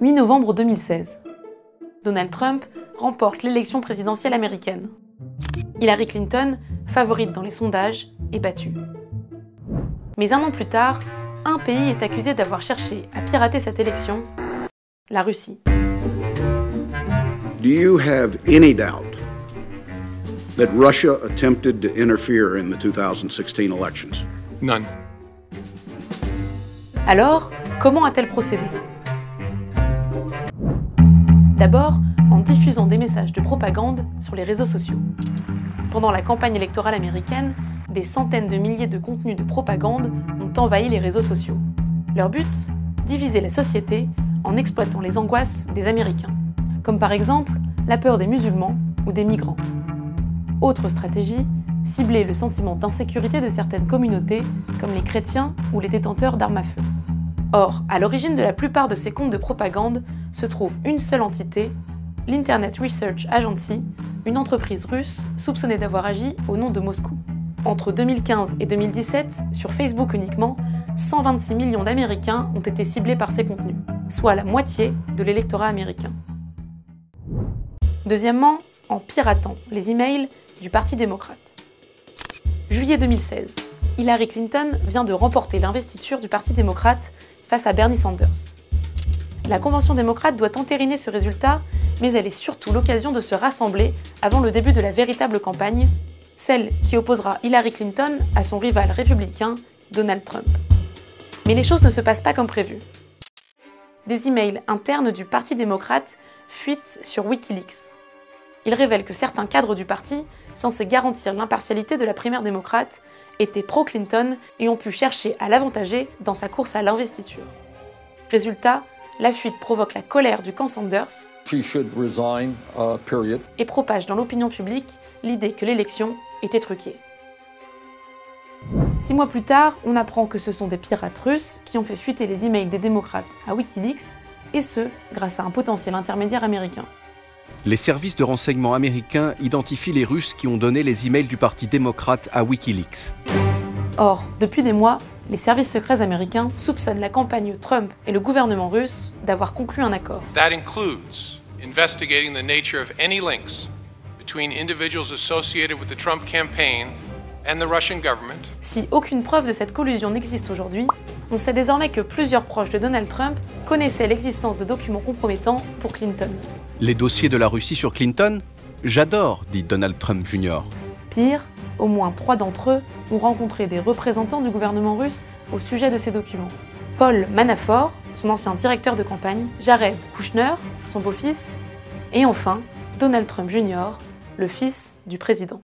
8 novembre 2016. Donald Trump remporte l'élection présidentielle américaine. Hillary Clinton, favorite dans les sondages, est battue. Mais un an plus tard, un pays est accusé d'avoir cherché à pirater cette élection, la Russie. Do you have any doubt that Russia attempted to interfere in the 2016 elections? None. Alors, comment a-t-elle procédé? D'abord, en diffusant des messages de propagande sur les réseaux sociaux. Pendant la campagne électorale américaine, des centaines de milliers de contenus de propagande ont envahi les réseaux sociaux. Leur but? Diviser la société en exploitant les angoisses des Américains, comme par exemple la peur des musulmans ou des migrants. Autre stratégie, cibler le sentiment d'insécurité de certaines communautés, comme les chrétiens ou les détenteurs d'armes à feu. Or, à l'origine de la plupart de ces comptes de propagande se trouve une seule entité, l'Internet Research Agency, une entreprise russe soupçonnée d'avoir agi au nom de Moscou. Entre 2015 et 2017, sur Facebook uniquement, 126 millions d'Américains ont été ciblés par ces contenus, soit la moitié de l'électorat américain. Deuxièmement, en piratant les emails du Parti démocrate. Juillet 2016, Hillary Clinton vient de remporter l'investiture du Parti démocrate face à Bernie Sanders. La Convention démocrate doit entériner ce résultat, mais elle est surtout l'occasion de se rassembler avant le début de la véritable campagne, celle qui opposera Hillary Clinton à son rival républicain, Donald Trump. Mais les choses ne se passent pas comme prévu. Des emails internes du Parti démocrate fuitent sur Wikileaks. Ils révèlent que certains cadres du parti, censés garantir l'impartialité de la primaire démocrate, étaient pro-Clinton et ont pu chercher à l'avantager dans sa course à l'investiture. Résultat, la fuite provoque la colère du camp Sanders et propage dans l'opinion publique l'idée que l'élection était truquée. 6 mois plus tard, on apprend que ce sont des pirates russes qui ont fait fuiter les emails des démocrates à Wikileaks, et ce, grâce à un potentiel intermédiaire américain. Les services de renseignement américains identifient les Russes qui ont donné les emails du Parti démocrate à Wikileaks. Or, depuis des mois, les services secrets américains soupçonnent la campagne Trump et le gouvernement russe d'avoir conclu un accord. That includes investigating the nature of any links between individuals associated with the Trump campaign and the Russian government. Si aucune preuve de cette collusion n'existe aujourd'hui, on sait désormais que plusieurs proches de Donald Trump connaissaient l'existence de documents compromettants pour Clinton. Les dossiers de la Russie sur Clinton? J'adore, dit Donald Trump Jr. Pire, au moins 3 d'entre eux ont rencontré des représentants du gouvernement russe au sujet de ces documents. Paul Manafort, son ancien directeur de campagne, Jared Kushner, son beau-fils, et enfin Donald Trump Jr., le fils du président.